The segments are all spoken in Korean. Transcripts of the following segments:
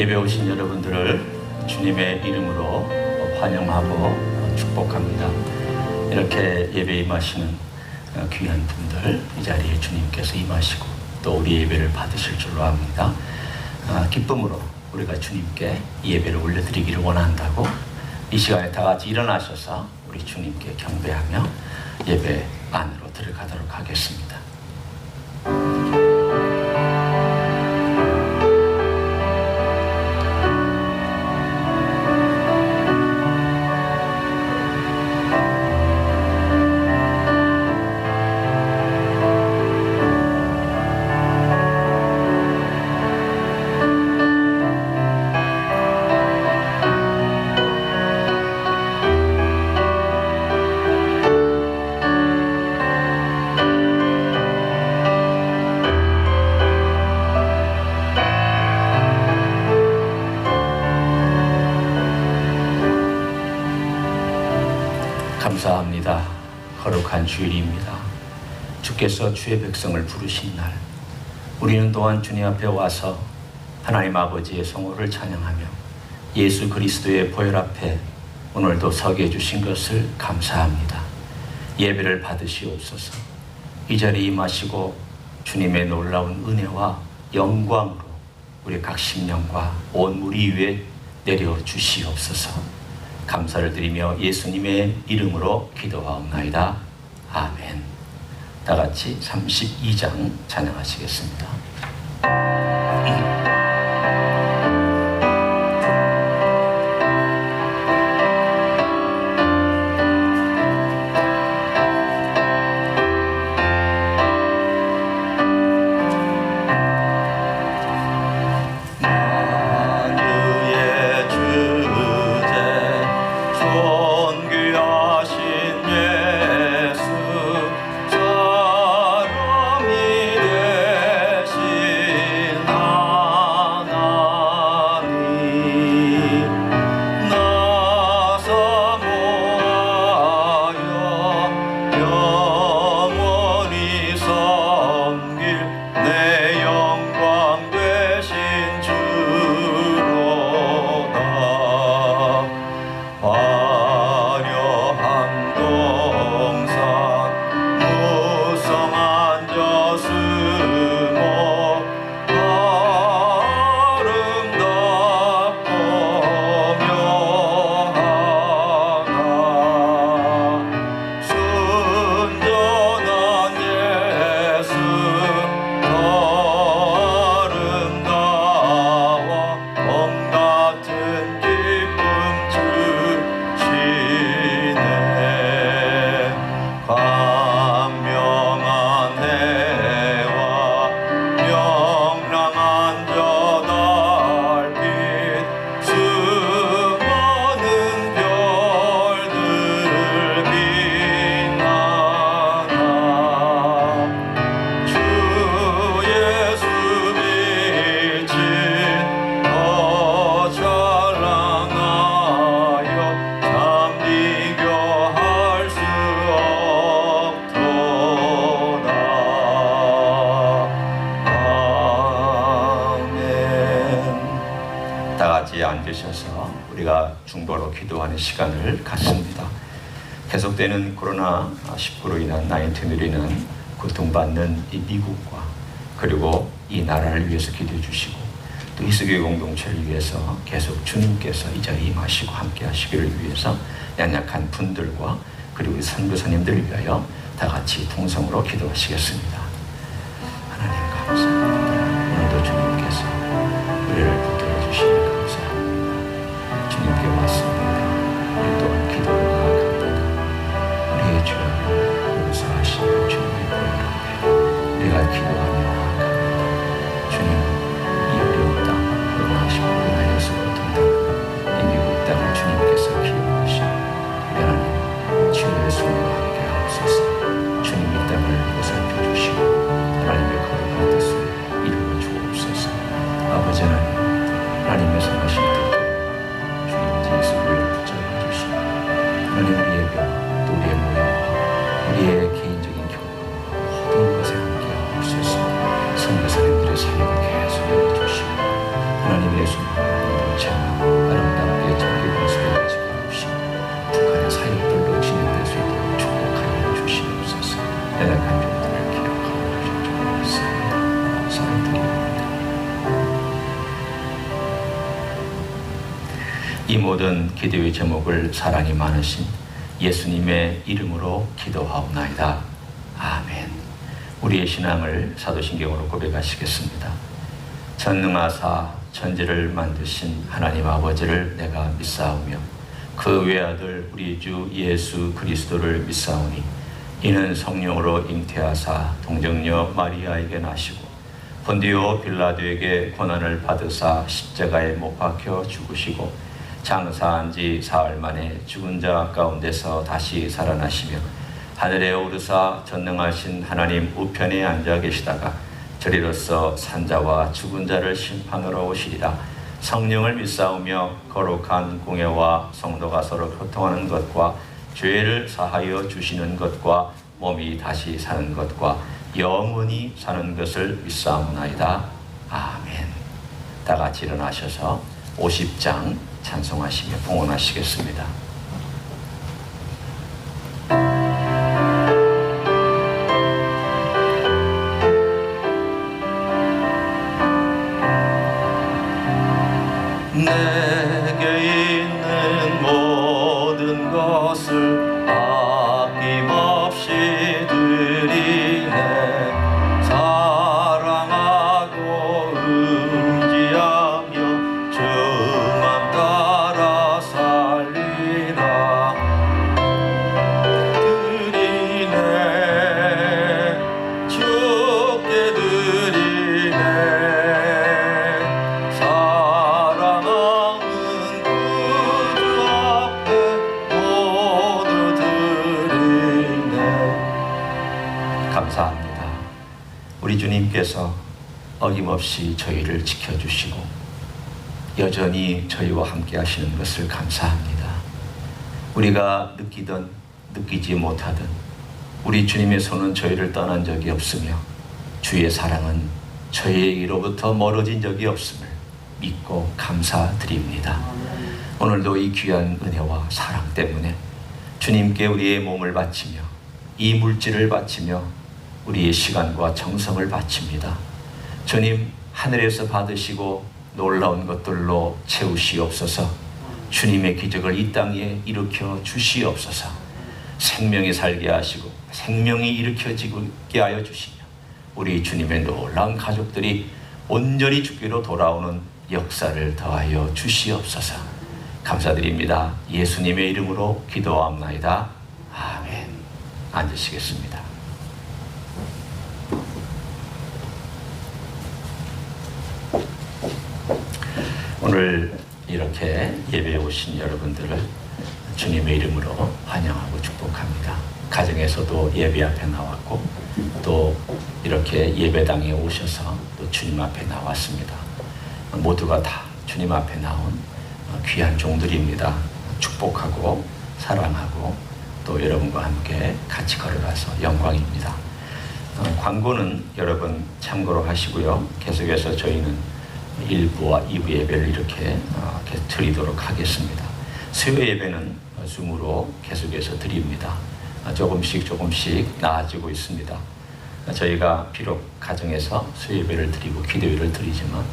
예배 오신 여러분들을 주님의 이름으로 환영하고 축복합니다. 이렇게 예배에 임하시는 귀한 분들, 이 자리에 주님께서 임하시고 또 우리 예배를 받으실 줄로 압니다. 기쁨으로 우리가 주님께 예배를 올려드리기를 원한다고 이 시간에 다 같이 일어나셔서 우리 주님께 경배하며 예배 안으로 들어가도록 하겠습니다. 감사합니다. 거룩한 주일입니다. 주께서 주의 백성을 부르신 날, 우리는 또한 주님 앞에 와서 하나님 아버지의 성호를 찬양하며 예수 그리스도의 보혈 앞에 오늘도 서게 해주신 것을 감사합니다. 예배를 받으시옵소서. 이 자리에 임하시고 주님의 놀라운 은혜와 영광으로 우리 각 심령과 온 무리 위에 내려주시옵소서. 감사를 드리며 예수님의 이름으로 기도하옵나이다. 아멘. 다 같이 32장 찬양하시겠습니다. 앉으셔서 우리가 중보로 기도하는 시간을 갖습니다. 계속되는 코로나19로 인한 19으로 인한 고통받는 이 미국과 그리고 이 나라를 위해서 기도해 주시고 또 히스교회 공동체를 위해서 계속 주님께서 이 자리에 임하시고 함께 하시기를 위해서 연약한 분들과 그리고 선교사님들을 위하여 다 같이 통성으로 기도하시겠습니다. 하나님 감사합니다. 오늘도 주님께서 우리를 붙들어 주시니 감사합니다. 주님께 왔습니다. 우리 또한 기도를 나아갑니다. 우리의 죄악을 용서하시며 주님의 보혈 앞에 우리가 기도하며 나아갑니다. 주님은 이 어려운 땅, 코로나19로 인하여서 고통당하는 이 미국 땅을 주님께서 기억하시고 하나님 치유의 손으로 함께 하옵소서. 주님 이 땅을 보살펴 주시고 하나님의 거룩한 뜻을 이루어 주옵소서. 아버지 하나님, 하나님의 선하신 뜻 주님 예수 우리를 붙잡아 주시고 하나님 우리의 병, 또 우리의 모임과 우리의 개인적인 경험 모든 것에 함께 하옵소서. 선교사님들의 사역을 계속 열어주시고 하나님 예수님 오늘도 제가 아름답게 자기 모습을 가지고 오신 북한의 사역들로 진행될 수 있도록 축복하여 주시옵소서. 연약한 종들을 기억하여 주옵소서. 사랑드립니다. 이 모든 기도의 제목을 사랑이 많으신 예수님의 이름으로 기도하옵나이다. 아멘. 우리의 신앙을 사도신경으로 고백하시겠습니다. 전능하사 천지를 만드신 하나님 아버지를 내가 믿사오며 그 외아들 우리 주 예수 그리스도를 믿사오니 이는 성령으로 잉태하사 동정녀 마리아에게 나시고 본디오 빌라도에게 고난을 받으사 십자가에 못 박혀 죽으시고 장사한 지 사흘 만에 죽은 자 가운데서 다시 살아나시며 하늘에 오르사 전능하신 하나님 우편에 앉아 계시다가 저리로서 산자와 죽은 자를 심판하러 오시리라. 성령을 믿사오며 거룩한 공예와 성도가 서로 교통하는 것과 죄를 사하여 주시는 것과 몸이 다시 사는 것과 영원히 사는 것을 믿사옵나이다. 아멘. 다 같이 일어나셔서 50장 찬송하시며 봉헌하시겠습니다. 내게 있는 모든 것을 아낌없이 드리네. 사랑하고 의지하며 주만 따라 살리라. 드리네, 주께 드리네. 감사합니다. 우리 주님께서 어김없이 저희를 지켜주시고 여전히 저희와 함께 하시는 것을 감사합니다. 우리가 느끼든 느끼지 못하든 우리 주님의 손은 저희를 떠난 적이 없으며 주의 사랑은 저희에게로부터 멀어진 적이 없음을 믿고 감사드립니다. 오늘도 이 귀한 은혜와 사랑 때문에 주님께 우리의 몸을 바치며 이 물질을 바치며 우리의 시간과 정성을 바칩니다. 주님, 하늘에서 받으시고 놀라운 것들로 채우시옵소서. 주님의 기적을 이 땅에 일으켜 주시옵소서. 생명이 살게 하시고 생명이 일으켜지게 하여 주시며 우리 주님의 놀라운 가족들이 온전히 주께로 돌아오는 역사를 더하여 주시옵소서. 감사드립니다. 예수님의 이름으로 기도합나이다. 아멘. 앉으시겠습니다. 오늘 이렇게 예배에 오신 여러분들을 주님의 이름으로 환영하고 축복합니다. 가정에서도 예배 앞에 나왔고 또 이렇게 예배당에 오셔서 또 주님 앞에 나왔습니다. 모두가 다 주님 앞에 나온 귀한 종들입니다. 축복하고 사랑하고 또 여러분과 함께 같이 걸어가서 영광입니다. 광고는 여러분 참고로 하시고요. 계속해서 저희는 1부와 2부 예배를 이렇게 드리도록 하겠습니다. 수요 예배는 줌으로 계속해서 드립니다. 조금씩 나아지고 있습니다. 저희가 비록 가정에서 수요 예배를 드리고 기도회를 드리지만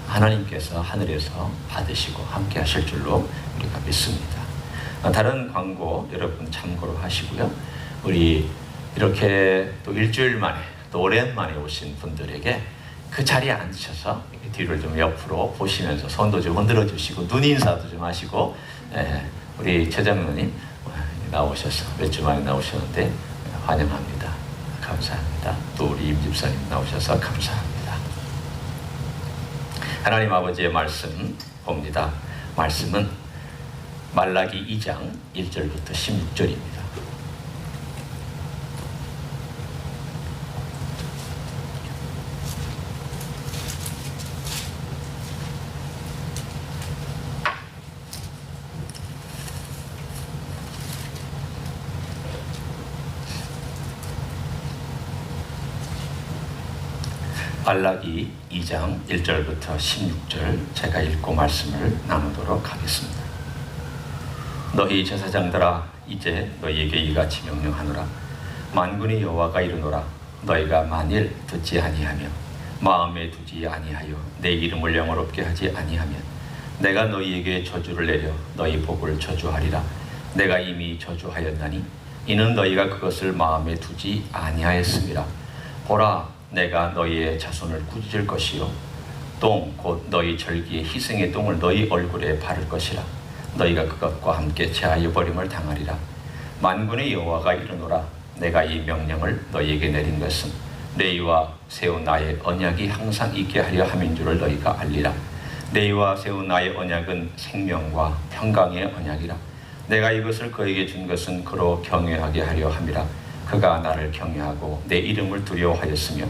하나님께서 하늘에서 받으시고 함께 하실 줄로 우리가 믿습니다. 다른 광고 여러분 참고로 하시고요. 우리 이렇게 또 일주일 만에 또 오랜만에 오신 분들에게 그 자리에 앉으셔서 뒤를 좀 옆으로 보시면서 손도 좀 흔들어 주시고 눈 인사도 좀 하시고, 우리 최장로님 나오셔서 몇 주 만에 나오셨는데 환영합니다. 감사합니다. 또 우리 임 집사님 나오셔서 감사합니다. 하나님 아버지의 말씀 봅니다. 말씀은 말라기 2장 1절부터 16절입니다. 말라기 2장 1절부터 16절 제가 읽고 말씀을 나누도록 하겠습니다. 너희 제사장들아, 이제 너희에게 이같이 명령하노라. 만군의 여호와가 이르노라. 너희가 만일 듣지 아니하며 마음에 두지 아니하여 내 이름을 영어롭게 하지 아니하면 내가 너희에게 저주를 내려 너희 복을 저주하리라. 내가 이미 저주하였나니 이는 너희가 그것을 마음에 두지 아니하였음이라. 보라, 내가 너희의 자손을 꾸짖을 것이요 똥 곧 너희 절기의 희생의 똥을 너희 얼굴에 바를 것이라. 너희가 그것과 함께 제하여 버림을 당하리라. 만군의 여호와가 이르노라. 내가 이 명령을 너희에게 내린 것은 너희와 세운 나의 언약이 항상 있게 하려 함인 줄을 너희가 알리라. 너희와 세운 나의 언약은 생명과 평강의 언약이라. 내가 이것을 그에게 준 것은 그로 경외하게 하려 함이라. 그가 나를 경외하고 내 이름을 두려워하였으며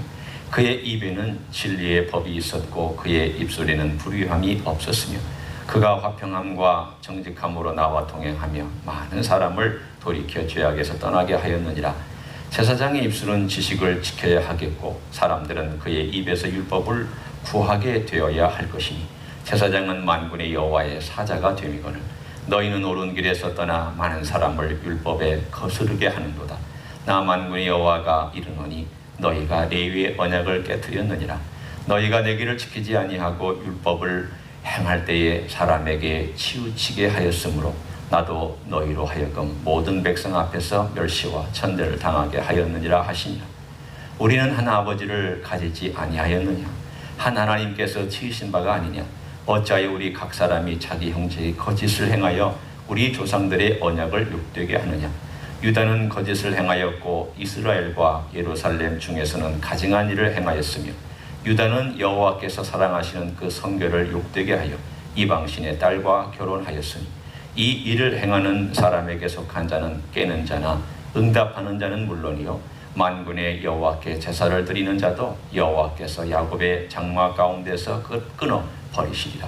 그의 입에는 진리의 법이 있었고 그의 입술에는 불의함이 없었으며 그가 화평함과 정직함으로 나와 동행하며 많은 사람을 돌이켜 죄악에서 떠나게 하였느니라. 제사장의 입술은 지식을 지켜야 하겠고 사람들은 그의 입에서 율법을 구하게 되어야 할 것이니 제사장은 만군의 여호와의 사자가 됨이거늘 너희는 옳은 길에서 떠나 많은 사람을 율법에 거스르게 하는도다. 나 만군의 여호와가 이르노니 너희가 레위의 언약을 깨뜨렸느니라. 너희가 내 길을 지키지 아니하고 율법을 행할 때에 사람에게 치우치게 하였으므로 나도 너희로 하여금 모든 백성 앞에서 멸시와 천대를 당하게 하였느니라 하시니라. 우리는 한 아버지를 가지지 아니하였느냐? 한 하나님께서 지으신 바가 아니냐? 어찌하여 우리 각 사람이 자기 형제의 거짓을 행하여 우리 조상들의 언약을 욕되게 하느냐? 유다는 거짓을 행하였고 이스라엘과 예루살렘 중에서는 가증한 일을 행하였으며 유다는 여호와께서 사랑하시는 그 성결을 욕되게 하여 이방신의 딸과 결혼하였으니 이 일을 행하는 사람에게 속한 자는 깨는 자나 응답하는 자는 물론이요 만군의 여호와께 제사를 드리는 자도 여호와께서 야곱의 장막 가운데서 끊어 버리시리라.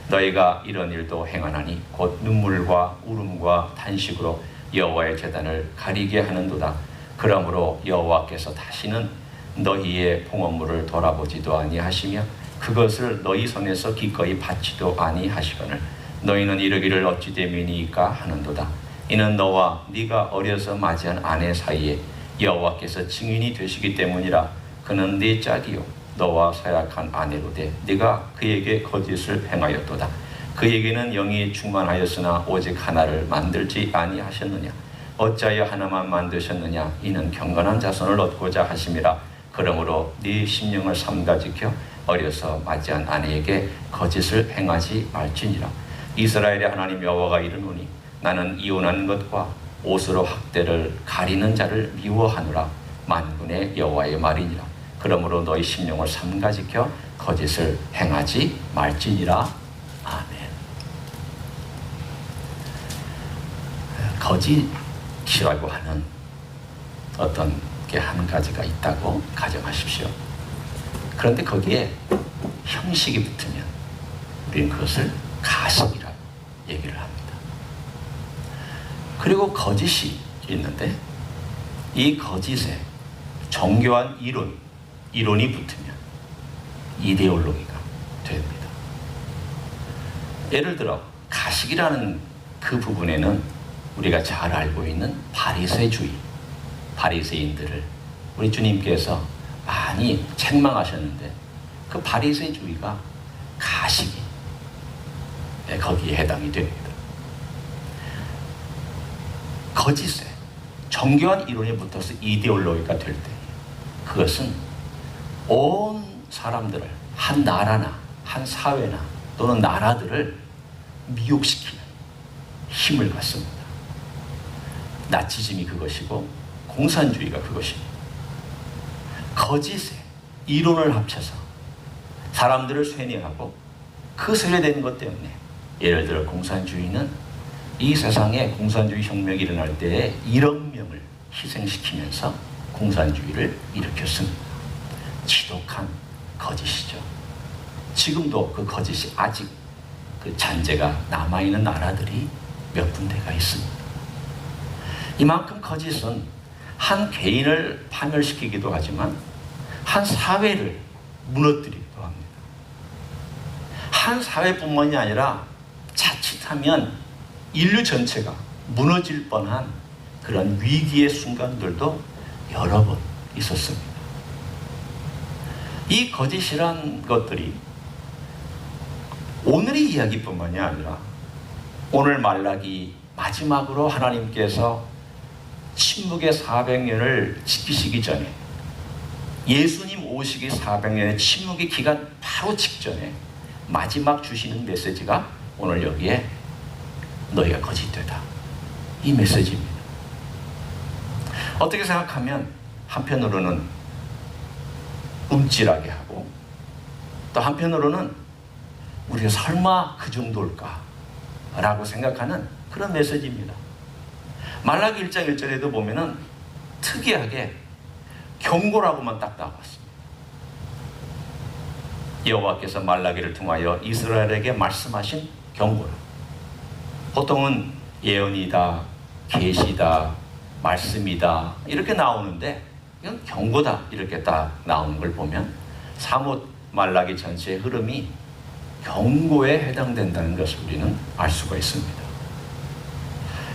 너희가 이런 일도 행하나니 곧 눈물과 울음과 탄식으로 여호와의 제단을 가리게 하는도다. 그러므로 여호와께서 다시는 너희의 봉헌물을 돌아보지도 아니하시며 그것을 너희 손에서 기꺼이 받지도 아니하시거늘 너희는 이르기를 어찌 됨이니까 하는도다. 이는 너와 네가 어려서 맞이한 아내 사이에 여호와께서 증인이 되시기 때문이라. 그는 네 짝이요 너와 사약한 아내로되 네가 그에게 거짓을 행하였도다. 그에게는 영이 충만하였으나 오직 하나를 만들지 아니하셨느냐? 어찌하여 하나만 만드셨느냐? 이는 경건한 자손을 얻고자 하심이라. 그러므로 네 심령을 삼가지켜 어려서 맞이한 아내에게 거짓을 행하지 말지니라. 이스라엘의 하나님 여호와가 이르노니 나는 이혼한 것과 옷으로 학대를 가리는 자를 미워하노라. 만군의 여호와의 말이니라. 그러므로 너희 심령을 삼가지켜 거짓을 행하지 말지니라. 아멘. 거짓이라고 하는 어떤 게 한 가지가 있다고 가정하십시오. 그런데 거기에 형식이 붙으면 우리는 그것을 가식이라고 얘기를 합니다. 그리고 거짓이 있는데 이 거짓에 정교한 이론이 붙으면 이데올로기가 됩니다. 예를 들어 가식이라는 그 부분에는 우리가 잘 알고 있는 바리새주의, 바리새인들을 우리 주님께서 많이 책망하셨는데 그 바리새주의가 가식이 거기에 해당이 됩니다. 거짓에 정교한 이론이 붙어서 이데올로기가 될 때 그것은 온 사람들을 한 나라나 한 사회나 또는 나라들을 미혹시키는 힘을 갖습니다. 나치즘이 그것이고 공산주의가 그것입니다. 거짓에 이론을 합쳐서 사람들을 쇠뇌하고 그 쇠뇌된 것 때문에 예를 들어 공산주의는 이 세상에 공산주의 혁명이 일어날 때에 1억 명을 희생시키면서 공산주의를 일으켰습니다. 지독한 거짓이죠. 지금도 그 거짓이 아직 그 잔재가 남아있는 나라들이 몇 군데가 있습니다. 이만큼 거짓은 한 개인을 파멸시키기도 하지만 한 사회를 무너뜨리기도 합니다. 한 사회뿐만이 아니라 자칫하면 인류 전체가 무너질 뻔한 그런 위기의 순간들도 여러 번 있었습니다. 이 거짓이란 것들이 오늘의 이야기뿐만이 아니라 오늘 말라기 마지막으로 하나님께서 침묵의 400년을 지키시기 전에, 예수님 오시기 400년의 침묵의 기간 바로 직전에 마지막 주시는 메시지가 오늘 여기에 너희가 거짓되다, 이 메시지입니다. 어떻게 생각하면 한편으로는 움찔하게 하고, 또 한편으로는 우리가 설마 그 정도일까 라고 생각하는 그런 메시지입니다. 말라기 1장 1절에도 보면은 특이하게 경고라고만 딱 나왔습니다. 여호와께서 말라기를 통하여 이스라엘에게 말씀하신 경고라. 보통은 예언이다, 계시다, 말씀이다 이렇게 나오는데 이건 경고다 이렇게 딱 나오는 걸 보면 사뭇 말라기 전체의 흐름이 경고에 해당된다는 것을 우리는 알 수가 있습니다.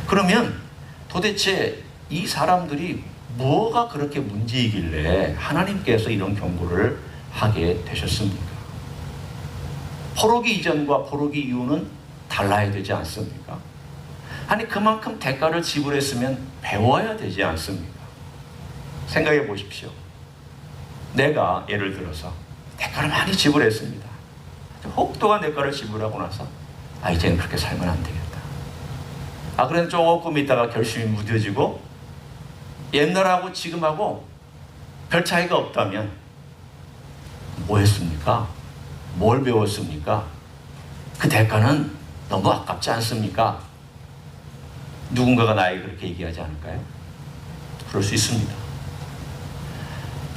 그러면 도대체 이 사람들이 뭐가 그렇게 문제이길래 하나님께서 이런 경고를 하게 되셨습니까? 포로기 이전과 포로기 이후는 달라야 되지 않습니까? 아니 그만큼 대가를 지불했으면 배워야 되지 않습니까? 생각해 보십시오. 내가 예를 들어서 대가를 많이 지불했습니다. 혹독한 대가를 지불하고 나서 이제는 그렇게 살면 안 되겠다. 그래도 조금 있다가 결심이 무뎌지고 옛날하고 지금하고 별 차이가 없다면 뭐 했습니까? 뭘 배웠습니까? 그 대가는 너무 아깝지 않습니까? 누군가가 나에게 그렇게 얘기하지 않을까요? 그럴 수 있습니다.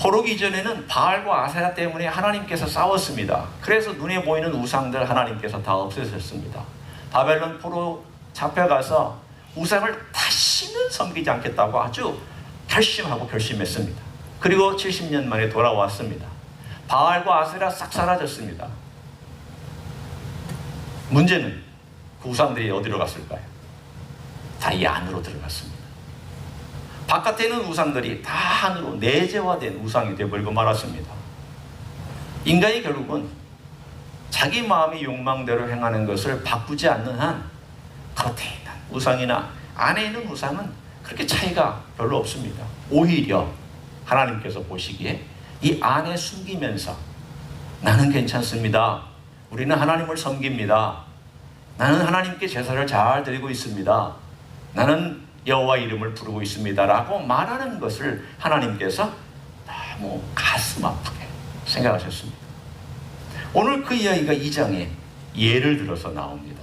포로기 이전에는 바알과 아세라 때문에 하나님께서 싸웠습니다. 그래서 눈에 보이는 우상들 하나님께서 다 없애셨습니다. 바벨론 포로 잡혀가서 우상을 다시는 섬기지 않겠다고 아주 결심하고 결심했습니다. 그리고 70년 만에 돌아왔습니다. 바알과 아세라 싹 사라졌습니다. 문제는 그 우상들이 어디로 갔을까요? 다 이 안으로 들어갔습니다. 바깥에 있는 우상들이 다 안으로 내재화된 우상이 되어버리고 말았습니다. 인간이 결국은 자기 마음의 욕망대로 행하는 것을 바꾸지 않는 한 겉에 있는 우상이나 안에 있는 우상은 그렇게 차이가 별로 없습니다. 오히려 하나님께서 보시기에 이 안에 숨기면서 나는 괜찮습니다. 우리는 하나님을 섬깁니다. 나는 하나님께 제사를 잘 드리고 있습니다. 나는 여호와 이름을 부르고 있습니다 라고 말하는 것을 하나님께서 너무 가슴 아프게 생각하셨습니다. 오늘 그 이야기가 2장에 예를 들어서 나옵니다.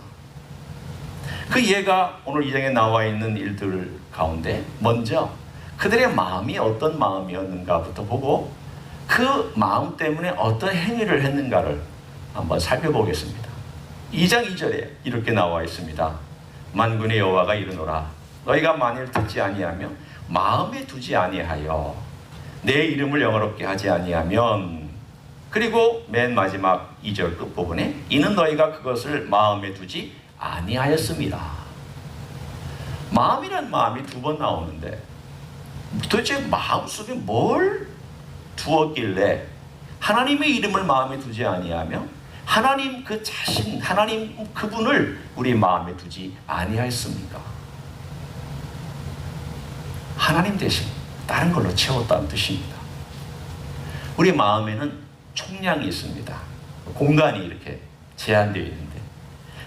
그 예가 오늘 2장에 나와 있는 일들 가운데 먼저 그들의 마음이 어떤 마음이었는가부터 보고 그 마음 때문에 어떤 행위를 했는가를 한번 살펴보겠습니다. 2장 2절에 이렇게 나와 있습니다. 만군의 여호와가 이르노라 너희가 만일 듣지 아니하며 마음에 두지 아니하여 내 이름을 영화롭게 하지 아니하면, 그리고 맨 마지막 2절 끝부분에 이는 너희가 그것을 마음에 두지 아니하였습니다. 마음이란 마음이 두 번 나오는데 도대체 마음속에 뭘 두었길래 하나님의 이름을 마음에 두지 아니하며 하나님 그 자신, 하나님 그분을 우리 마음에 두지 아니하였습니까? 하나님 대신 다른 걸로 채웠다는 뜻입니다. 우리 마음에는 총량이 있습니다. 공간이 이렇게 제한되어 있는데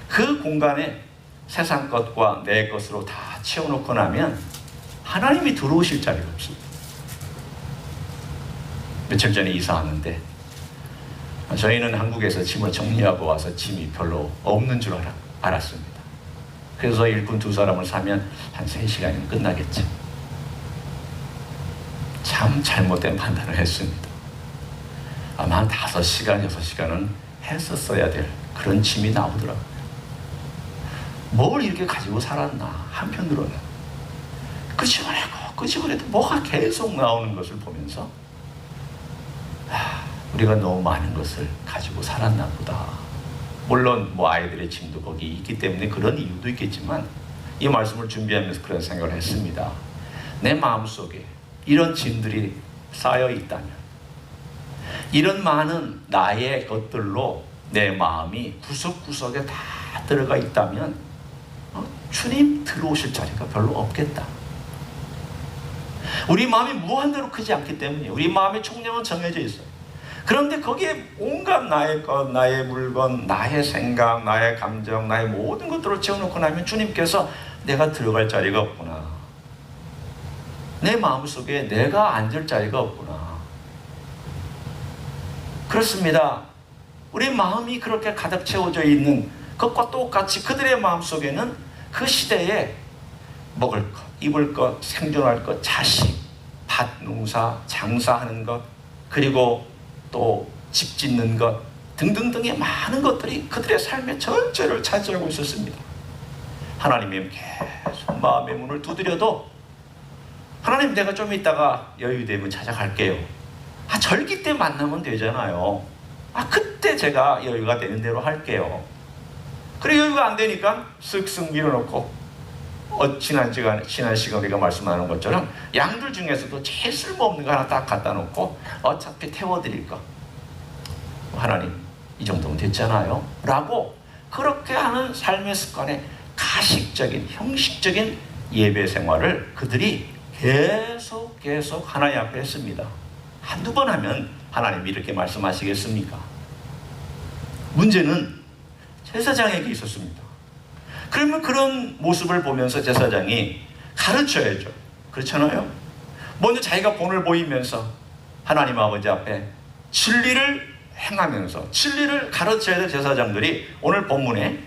그 공간에 세상 것과 내 것으로 다 채워놓고 나면 하나님이 들어오실 자리가 없습니다. 며칠 전에 이사하는데 저희는 한국에서 짐을 정리하고 와서 짐이 별로 없는 줄 알았습니다. 그래서 일꾼 2사람을 사면 한 3시간이면 끝나겠죠. 참 잘못된 판단을 했습니다. 아마 한 5시간, 6시간은 했었어야 될 그런 짐이 나오더라고요. 뭘 이렇게 가지고 살았나 한편으로는 끄집어내고 끄집어내도 뭐가 계속 나오는 것을 보면서 우리가 너무 많은 것을 가지고 살았나 보다. 물론 뭐 아이들의 짐도 거기 있기 때문에 그런 이유도 있겠지만 이 말씀을 준비하면서 그런 생각을 했습니다. 내 마음속에 이런 짐들이 쌓여 있다면, 이런 많은 나의 것들로 내 마음이 구석구석에 다 들어가 있다면 주님 들어오실 자리가 별로 없겠다. 우리 마음이 무한대로 크지 않기 때문에 우리 마음의 총량은 정해져 있어요. 그런데 거기에 온갖 나의 것, 나의 물건, 나의 생각, 나의 감정, 나의 모든 것들을 채워놓고 나면 주님께서 내가 들어갈 자리가 없구나, 내 마음속에 내가 앉을 자리가 없구나. 그렇습니다. 우리 마음이 그렇게 가득 채워져 있는 것과 똑같이 그들의 마음속에는 그 시대에 먹을 것, 입을 것, 생존할 것, 자식, 밭, 농사, 장사하는 것, 그리고 또 집 짓는 것 등등등의 많은 것들이 그들의 삶의 전체를 차지하고 있었습니다. 하나님이 계속 마음의 문을 두드려도 하나님, 내가 좀 이따가 여유되면 찾아갈게요. 절기 때 만나면 되잖아요. 그때 제가 여유가 되는 대로 할게요. 그래, 여유가 안 되니까 쓱쓱 밀어놓고 지난 시간 우리가 말씀하는 것처럼 양들 중에서도 제일 쓸모없는 거 하나 딱 갖다 놓고 어차피 태워드릴 거, 하나님 이 정도면 됐잖아요 라고 그렇게 하는 삶의 습관에 가식적인 형식적인 예배 생활을 그들이 계속 하나님 앞에 했습니다. 한두 번 하면 하나님이 이렇게 말씀하시겠습니까? 문제는 제사장에게 있었습니다. 그러면 그런 모습을 보면서 제사장이 가르쳐야죠. 그렇잖아요? 먼저 자기가 본을 보이면서 하나님 아버지 앞에 진리를 행하면서 진리를 가르쳐야 될 제사장들이 오늘 본문에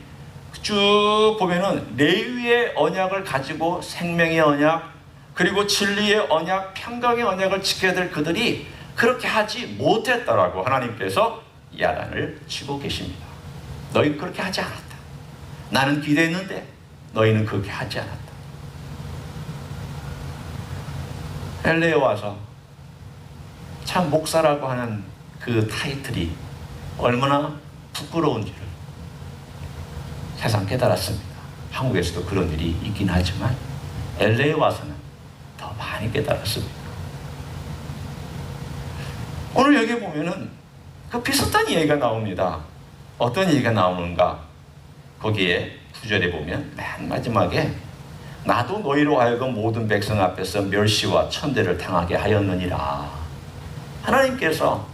쭉 보면은 레위의 언약을 가지고 생명의 언약, 그리고 진리의 언약, 평강의 언약을 지켜야 될 그들이 그렇게 하지 못했다라고 하나님께서 야단을 치고 계십니다. 너희 그렇게 하지 않았다. 나는 기대했는데 너희는 그렇게 하지 않았다. LA에 와서 참 목사라고 하는 그 타이틀이 얼마나 부끄러운지를 세상 깨달았습니다. 한국에서도 그런 일이 있긴 하지만 LA에 와서는 더 많이 깨달았습니다. 오늘 여기 보면은 그 비슷한 얘기가 나옵니다. 어떤 얘기가 나오는가? 거기에 9절에 보면 맨 마지막에 나도 너희로 하여금 모든 백성 앞에서 멸시와 천대를 당하게 하였느니라. 하나님께서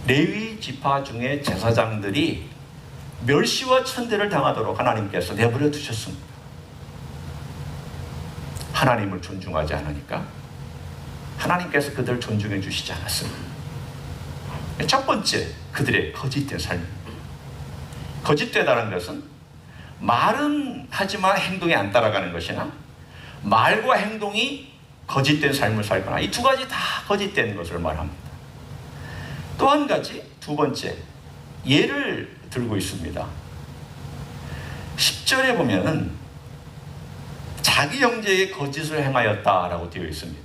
레위 지파 중에 제사장들이 멸시와 천대를 당하도록 하나님께서 내버려 두셨습니다. 하나님을 존중하지 않으니까 하나님께서 그들을 존중해 주시지 않았습니다. 첫 번째, 그들의 거짓된 삶입니다. 거짓되다는 것은 말은 하지만 행동이 안 따라가는 것이나 말과 행동이 거짓된 삶을 살거나, 이 두 가지 다 거짓된 것을 말합니다. 또 한 가지, 두 번째 예를 들고 있습니다. 10절에 보면은 자기 형제의 거짓을 행하였다라고 되어 있습니다.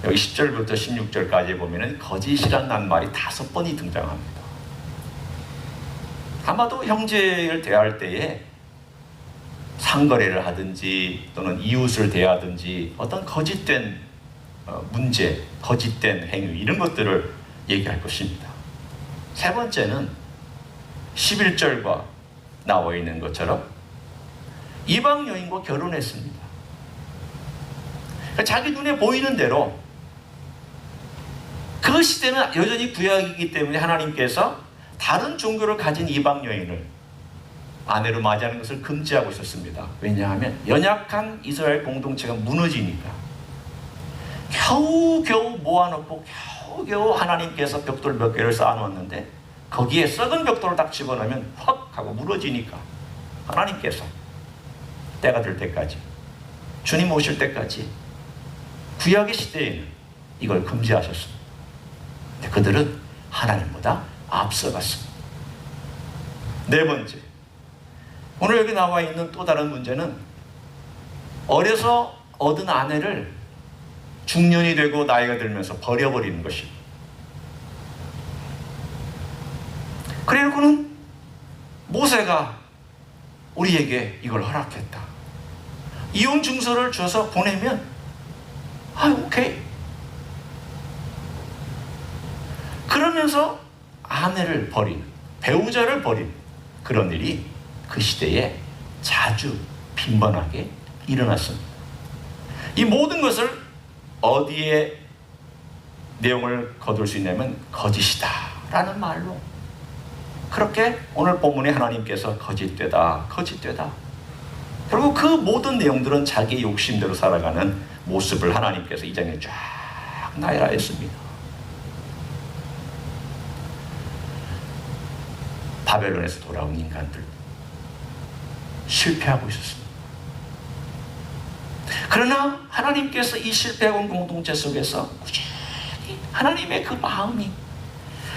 여기 10절부터 16절까지 보면은 거짓이라는 말이 5번이 등장합니다. 아마도 형제를 대할 때에 상거래를 하든지 또는 이웃을 대하든지 어떤 거짓된 문제, 거짓된 행위, 이런 것들을 얘기할 것입니다. 세 번째는 11절과 나와 있는 것처럼 이방 여인과 결혼했습니다. 자기 눈에 보이는 대로, 그 시대는 여전히 구약이기 때문에 하나님께서 다른 종교를 가진 이방 여인을 아내로 맞이하는 것을 금지하고 있었습니다. 왜냐하면 연약한 이스라엘 공동체가 무너지니까. 겨우겨우 모아놓고 겨우겨우 하나님께서 벽돌 몇 개를 쌓아놓았는데 거기에 썩은 벽돌을 딱 집어넣으면 헉 하고 무너지니까 하나님께서 때가 될 때까지, 주님 오실 때까지 구약의 시대에는 이걸 금지하셨습니다. 근데 그들은 하나님보다 앞서갔습니다. 네 번째, 오늘 여기 나와 있는 또 다른 문제는 어려서 얻은 아내를 중년이 되고 나이가 들면서 버려버리는 것입니다. 그래놓고는 모세가 우리에게 이걸 허락했다. 이혼 증서를 줘서 보내면 오케이. 그러면서 아내를 버리는, 배우자를 버리는 그런 일이 그 시대에 자주 빈번하게 일어났습니다. 이 모든 것을 어디에 내용을 거둘 수 있냐면 거짓이다 라는 말로, 그렇게 오늘 본문에 하나님께서 거짓되다, 거짓되다. 결국 그 모든 내용들은 자기 욕심대로 살아가는 모습을 하나님께서 이 장에 쫙 나열하였습니다. 바벨론에서 돌아온 인간들 실패하고 있었습니다. 그러나 하나님께서 이 실패한 공동체 속에서 꾸준히 하나님의 그 마음이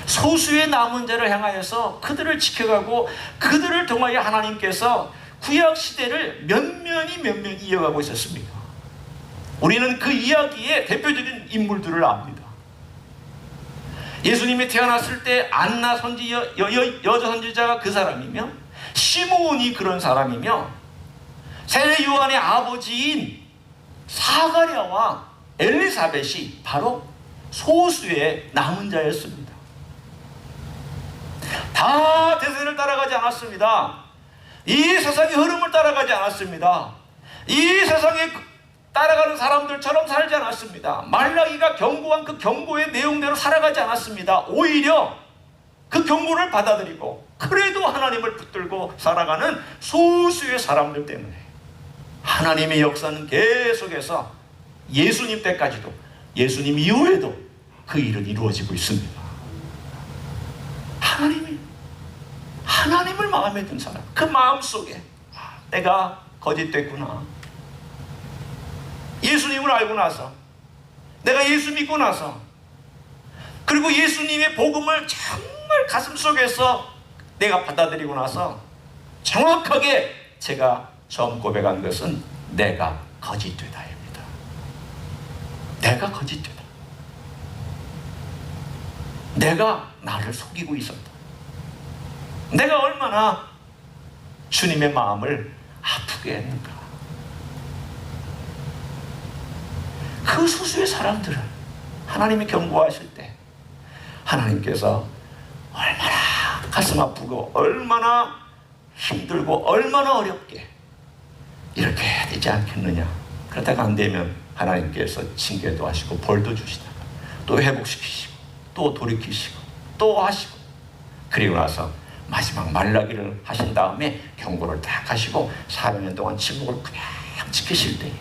소수의 남은 자를 향하여서 그들을 지켜가고 그들을 통하여 하나님께서 구약 시대를 면면히 이어가고 있었습니다. 우리는 그 이야기의 대표적인 인물들을 압니다. 예수님이 태어났을 때 안나 여자 선지자가 그 사람이며, 시므온이 그런 사람이며, 세례 요한의 아버지인 사가랴와 엘리사벳이 바로 소수의 남은 자였습니다. 다 대세를 따라가지 않았습니다. 이 세상의 흐름을 따라가지 않았습니다. 이 세상에 따라가는 사람들처럼 살지 않았습니다. 말라기가 경고한 그 경고의 내용대로 살아가지 않았습니다. 오히려 그 경고를 받아들이고 그래도 하나님을 붙들고 살아가는 소수의 사람들 때문에 하나님의 역사는 계속해서 예수님 때까지도, 예수님 이후에도 그 일은 이루어지고 있습니다. 하나님을 마음에 든 사람, 그 마음 속에 내가 거짓됐구나, 예수님을 알고 나서, 내가 예수 믿고 나서, 그리고 예수님의 복음을 정말 가슴속에서 내가 받아들이고 나서 정확하게 제가 처음 고백한 것은 내가 거짓되다입니다. 내가 거짓되다. 내가 나를 속이고 있었다. 내가 얼마나 주님의 마음을 아프게 했는가. 그 소수의 사람들을 하나님이 경고하실 때 하나님께서 얼마나 가슴 아프고 얼마나 힘들고 얼마나 어렵게 이렇게 해야 되지 않겠느냐. 그러다가 안 되면 하나님께서 징계도 하시고 벌도 주시다가 또 회복시키시고 또 돌이키시고 또 하시고, 그리고 나서 마지막 말라기를 하신 다음에 경고를 딱 하시고 400년 동안 침묵을 그냥 지키실 때에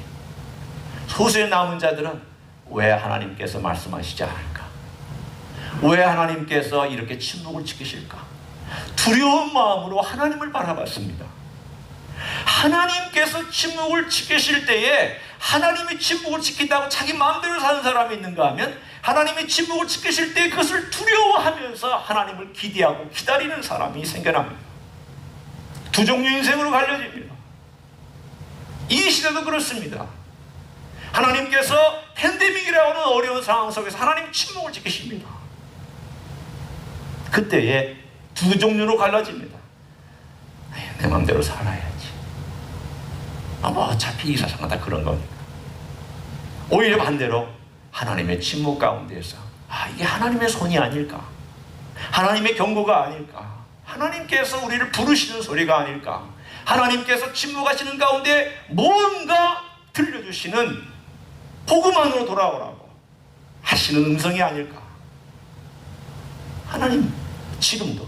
소수의 남은 자들은 왜 하나님께서 말씀하시지 않을까? 왜 하나님께서 이렇게 침묵을 지키실까? 두려운 마음으로 하나님을 바라봤습니다. 하나님께서 침묵을 지키실 때에 하나님이 침묵을 지킨다고 자기 마음대로 사는 사람이 있는가 하면, 하나님이 침묵을 지키실 때 그것을 두려워하면서 하나님을 기대하고 기다리는 사람이 생겨납니다. 두 종류 인생으로 갈려집니다. 이 시대도 그렇습니다. 하나님께서 팬데믹이라고 하는 어려운 상황 속에서 하나님 침묵을 지키십니다. 그때에 두 종류로 갈라집니다. 내 마음대로 살아야지. 뭐 어차피 이 세상은 다 그런 거니까. 오히려 반대로 하나님의 침묵 가운데에서 이게 하나님의 손이 아닐까, 하나님의 경고가 아닐까, 하나님께서 우리를 부르시는 소리가 아닐까, 하나님께서 침묵하시는 가운데 뭔가 들려주시는 복음 안으로 돌아오라고 하시는 음성이 아닐까. 하나님 지금도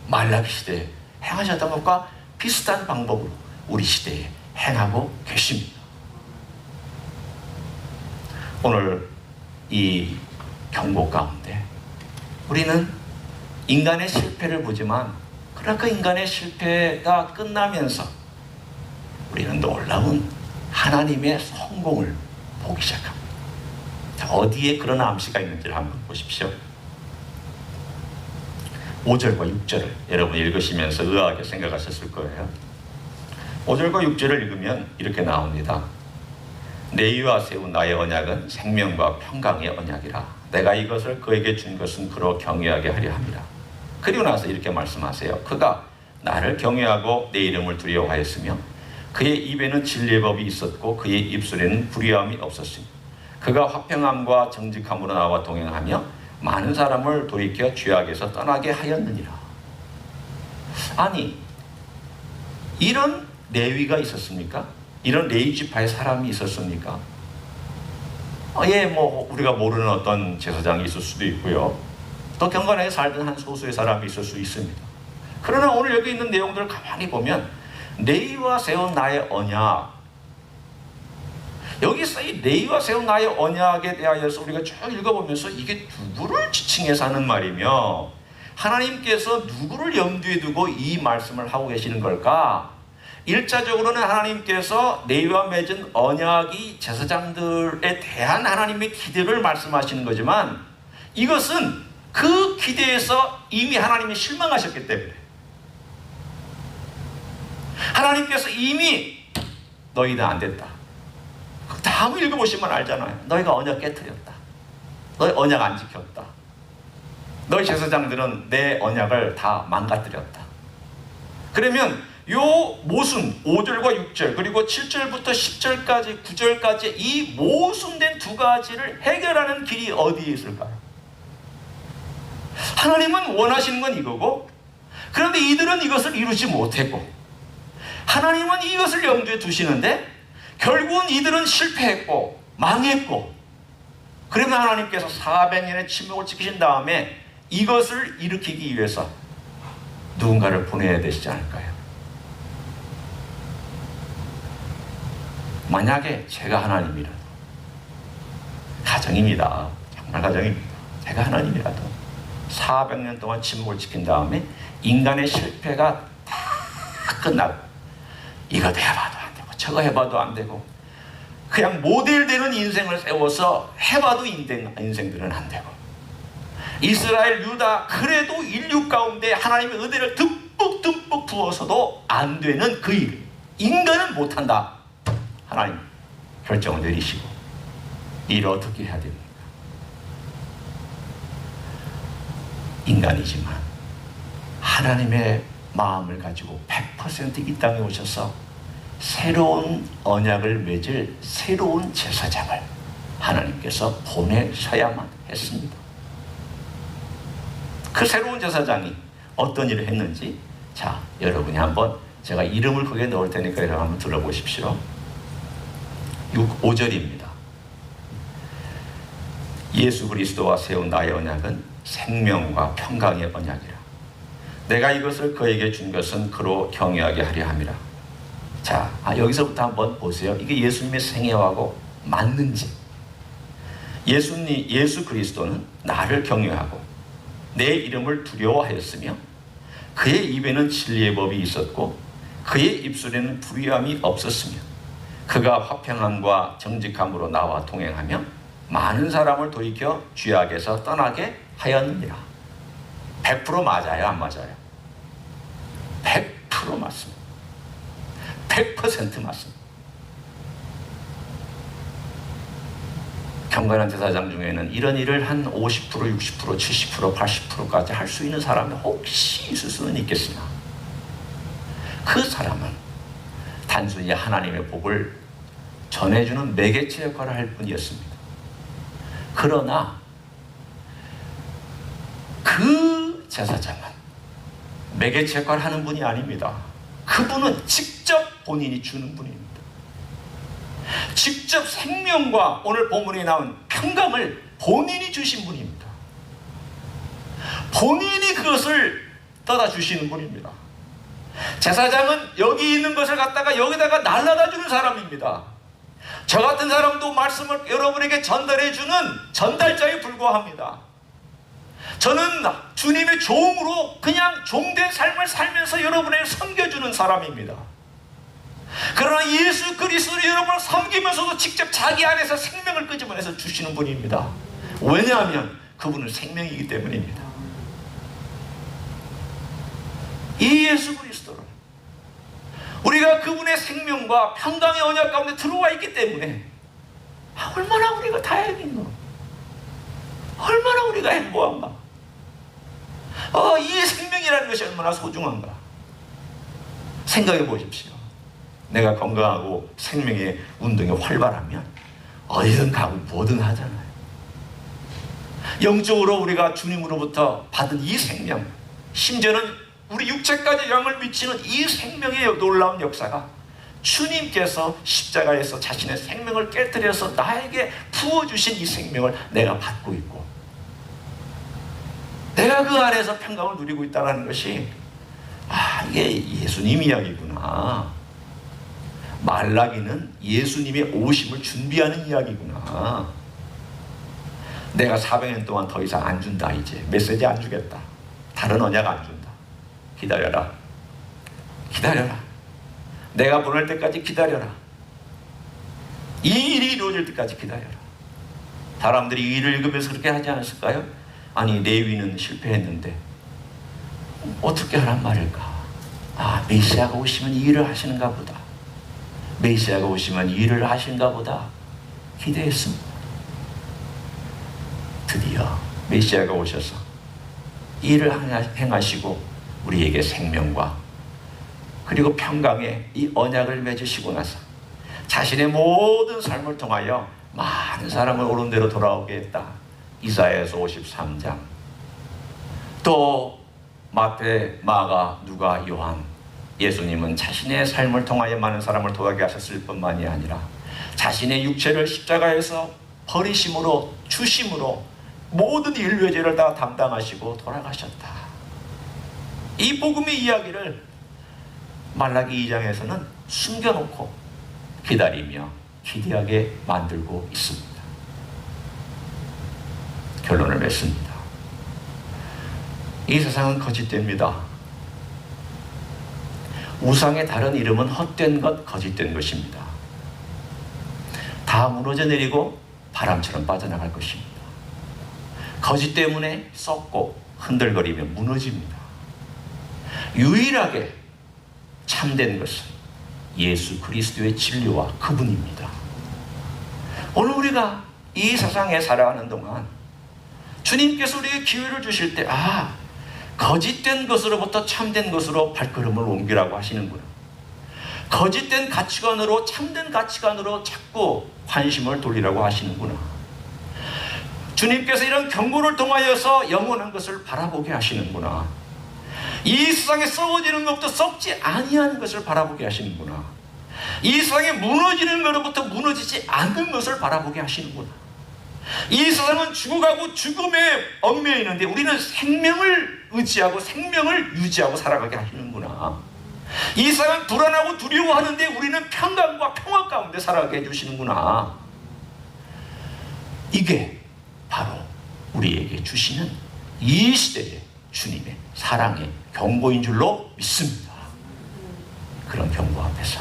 말라기 시대에 행하셨던 것과 비슷한 방법으로 우리 시대에 행하고 계십니다. 오늘 이 경고 가운데 우리는 인간의 실패를 보지만, 그러나 그 인간의 실패가 끝나면서 우리는 놀라운 하나님의 성공을 보기 시작합니다. 어디에 그런 암시가 있는지를 한번 보십시오. 5절과 6절을 여러분 읽으시면서 의아하게 생각하셨을 거예요. 5절과 6절을 읽으면 이렇게 나옵니다. 내 이와 세운 나의 언약은 생명과 평강의 언약이라. 내가 이것을 그에게 준 것은 그로 경외하게 하려 함이라. 그리고 나서 이렇게 말씀하세요. 그가 나를 경외하고 내 이름을 두려워하였으며 그의 입에는 진리의 법이 있었고 그의 입술에는 불의함이 없었으며 그가 화평함과 정직함으로 나와 동행하며 많은 사람을 돌이켜 죄악에서 떠나게 하였느니라. 아니, 이런 레위가 있었습니까? 이런 레위 지파의 사람이 있었습니까? 예, 뭐 우리가 모르는 어떤 제사장이 있을 수도 있고요. 또 경건하게 살던 한 소수의 사람이 있을 수 있습니다. 그러나 오늘 여기 있는 내용들을 가만히 보면 레위와 세운 나의 언약, 여기서 이 레위와 세운 나의 언약에 대하여서 우리가 쭉 읽어보면서 이게 누구를 지칭해서 하는 말이며 하나님께서 누구를 염두에 두고 이 말씀을 하고 계시는 걸까? 일차적으로는 하나님께서 레위와 맺은 언약이 제사장들에 대한 하나님의 기대를 말씀하시는 거지만 이것은 그 기대에서 이미 하나님이 실망하셨기 때문에 하나님께서 이미 너희는 안 됐다. 다음 읽어보시면 알잖아요. 너희가 언약 깨트렸다. 너희 언약 안 지켰다. 너희 제사장들은 내 언약을 다 망가뜨렸다. 그러면 요 모순 5절과 6절 그리고 7절부터 10절까지 9절까지 이 모순된 두 가지를 해결하는 길이 어디에 있을까요? 하나님은 원하시는 건 이거고 그런데 이들은 이것을 이루지 못했고 하나님은 이것을 염두에 두시는데 결국은 이들은 실패했고 망했고 그러면 하나님께서 400년의 침묵을 지키신 다음에 이것을 일으키기 위해서 누군가를 보내야 되시지 않을까요? 만약에 제가 하나님이라도 가정입니다. 정말 가정입니다. 제가 하나님이라도 400년 동안 침묵을 지킨 다음에 인간의 실패가 다 끝나고 이것도 해봐도 안 되고 저거 해봐도 안 되고 그냥 모델되는 인생을 세워서 해봐도 인생들은 안 되고 이스라엘, 유다 그래도 인류 가운데 하나님의 은혜를 듬뿍 부어서도 안 되는 그 일 인간은 못한다. 하나님 결정을 내리시고 일 어떻게 해야 됩니까? 인간이지만 하나님의 마음을 가지고 100% 이 땅에 오셔서 새로운 언약을 맺을 새로운 제사장을 하나님께서 보내셔야만 했습니다. 그 새로운 제사장이 어떤 일을 했는지 자 여러분이 한번 제가 이름을 거기에 넣을 테니까 여러분 한번 들어보십시오. 5절입니다. 예수 그리스도와 세운 나의 언약은 생명과 평강의 언약이라. 내가 이것을 그에게 준 것은 그로 경외하게 하려 함이라. 자, 여기서부터 한번 보세요. 이게 예수님의 생애하고 맞는지. 예수 그리스도는 나를 경외하고 내 이름을 두려워하였으며 그의 입에는 진리의 법이 있었고 그의 입술에는 불의함이 없었으며 그가 화평함과 정직함으로 나와 동행하며 많은 사람을 돌이켜 죄악에서 떠나게 하였느니라. 100% 맞아요? 안 맞아요? 100% 맞습니다. 100% 맞습니다. 경건한 제사장 중에는 이런 일을 한 50%, 60%, 70%, 80%까지 할 수 있는 사람이 혹시 있을 수는 있겠으나 그 사람은 단순히 하나님의 복을 전해주는 매개체 역할을 할 뿐이었습니다. 그러나 그 제사장은 매개체 역할을 하는 분이 아닙니다. 그분은 직접 본인이 주는 분입니다. 직접 생명과 오늘 본문에 나온 평강을 본인이 주신 분입니다. 본인이 그것을 떠다 주시는 분입니다. 제사장은 여기 있는 것을 갖다가 여기다가 날라다 주는 사람입니다. 저 같은 사람도 말씀을 여러분에게 전달해 주는 전달자에 불과합니다. 저는 주님의 종으로 그냥 종된 삶을 살면서 여러분에게 섬겨주는 사람입니다. 그러나 예수 그리스도를 여러분을 섬기면서도 직접 자기 안에서 생명을 끄집어내서 주시는 분입니다. 왜냐하면 그분은 생명이기 때문입니다. 이 예수 그리스도를 우리가 그분의 생명과 평강의 언약 가운데 들어와 있기 때문에 얼마나 우리가 다행인가, 얼마나 우리가 행복한가. 이 생명이라는 것이 얼마나 소중한가 생각해 보십시오. 내가 건강하고 생명의 운동이 활발하면 어디든 가고 뭐든 하잖아요. 영적으로 우리가 주님으로부터 받은 이 생명, 심지어는 우리 육체까지 영향을 미치는 이 생명의 놀라운 역사가 주님께서 십자가에서 자신의 생명을 깨뜨려서 나에게 부어주신 이 생명을 내가 받고 있고, 내가 그 안에서 평강을 누리고 있다는 것이, 이게 예수님 이야기구나. 말라기는 예수님의 오심을 준비하는 이야기구나. 내가 400년 동안 더 이상 안 준다. 이제 메시지 안 주겠다. 다른 언약 안 준다. 기다려라. 기다려라. 내가 보낼 때까지 기다려라. 이 일이 이루어질 때까지 기다려라. 사람들이 이 일을 읽으면서 그렇게 하지 않았을까요? 아니, 레위는 실패했는데 어떻게 하란 말일까? 메시아가 오시면 이 일을 하시는가 보다. 메시아가 오시면 이 일을 하신가 보다 기대했습니다. 드디어 메시아가 오셔서 이 일을 행하시고 우리에게 생명과 그리고 평강의 이 언약을 맺으시고 나서 자신의 모든 삶을 통하여 많은 사람을 옳은 대로 돌아오게 했다. 이사야에서 53장, 또 마태, 마가, 누가, 요한, 예수님은 자신의 삶을 통하여 많은 사람을 도와게 하셨을 뿐만이 아니라 자신의 육체를 십자가에서 버리심으로, 주심으로 모든 인류의 죄를 다 담당하시고 돌아가셨다. 이 복음의 이야기를 말라기 2장에서는 숨겨놓고 기다리며 기대하게 만들고 있습니다. 결론을 맺습니다. 이 세상은 거짓됩니다. 우상의 다른 이름은 헛된 것, 거짓된 것입니다. 다 무너져 내리고 바람처럼 빠져나갈 것입니다. 거짓 때문에 썩고 흔들거리며 무너집니다. 유일하게 참된 것은 예수 그리스도의 진리와 그분입니다. 오늘 우리가 이 세상에 살아가는 동안 주님께서 우리에게 기회를 주실 때, 거짓된 것으로부터 참된 것으로 발걸음을 옮기라고 하시는구나. 거짓된 가치관으로 참된 가치관으로 자꾸 관심을 돌리라고 하시는구나. 주님께서 이런 경고를 통하여서 영원한 것을 바라보게 하시는구나. 이 세상에 썩어지는 것부터 썩지 아니하는 것을 바라보게 하시는구나. 이 세상에 무너지는 것로부터 무너지지 않는 것을 바라보게 하시는구나. 이 세상은 죽어가고 죽음에 얽매여 있는데 우리는 생명을 의지하고 생명을 유지하고 살아가게 하시는구나. 이 세상은 불안하고 두려워하는데 우리는 평강과 평화 가운데 살아가게 해주시는구나. 이게 바로 우리에게 주시는 이 시대의 주님의 사랑의 경고인 줄로 믿습니다. 그런 경고 앞에서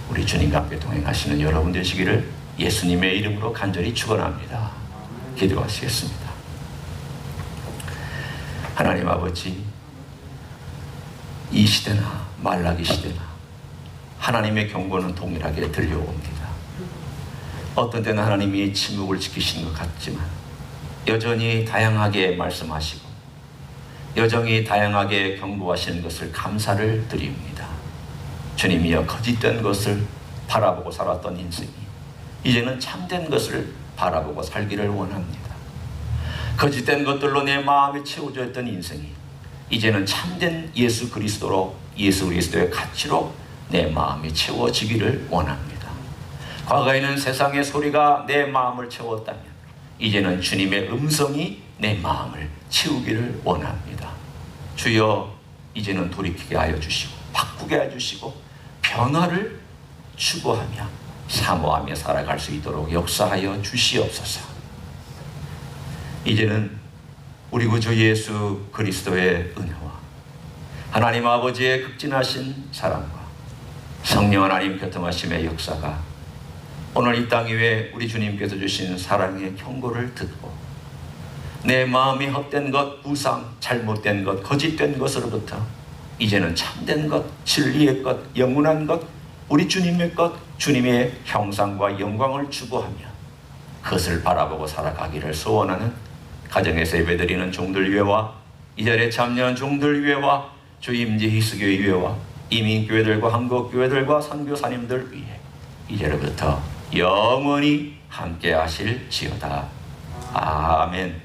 우리 주님과 함께 동행하시는 여러분 되시기를 예수님의 이름으로 간절히 축원합니다. 기도하시겠습니다. 하나님 아버지, 이 시대나 말라기 시대나 하나님의 경고는 동일하게 들려옵니다. 어떤 때는 하나님이 침묵을 지키시는 것 같지만 여전히 다양하게 말씀하시고 여전히 다양하게 경고하시는 것을 감사를 드립니다. 주님이여, 거짓된 것을 바라보고 살았던 인생이 이제는 참된 것을 바라보고 살기를 원합니다. 거짓된 것들로 내 마음이 채워져 있던 인생이 이제는 참된 예수 그리스도로, 예수 그리스도의 가치로 내 마음이 채워지기를 원합니다. 과거에는 세상의 소리가 내 마음을 채웠다면 이제는 주님의 음성이 내 마음을 채우기를 원합니다. 주여, 이제는 돌이키게 하여 주시고 바꾸게 하여 주시고 변화를 추구하며 사모하며 살아갈 수 있도록 역사하여 주시옵소서. 이제는 우리 구주 예수 그리스도의 은혜와 하나님 아버지의 극진하신 사랑과 성령 하나님 교통하심의 역사가 오늘 이 땅 위에 우리 주님께서 주신 사랑의 경고를 듣고 내 마음이 헛된 것, 우상, 잘못된 것, 거짓된 것으로부터 이제는 참된 것, 진리의 것, 영원한 것, 우리 주님의 것, 주님의 형상과 영광을 추구하며 그것을 바라보고 살아가기를 소원하는 가정에서 예배드리는 종들 위에와 이 자리에 참여한 종들 위해와 주 임재 희수교회 위해와 이민교회들과 한국교회들과 선교사님들 위해 이제로부터 영원히 함께 하실지어다. 아멘.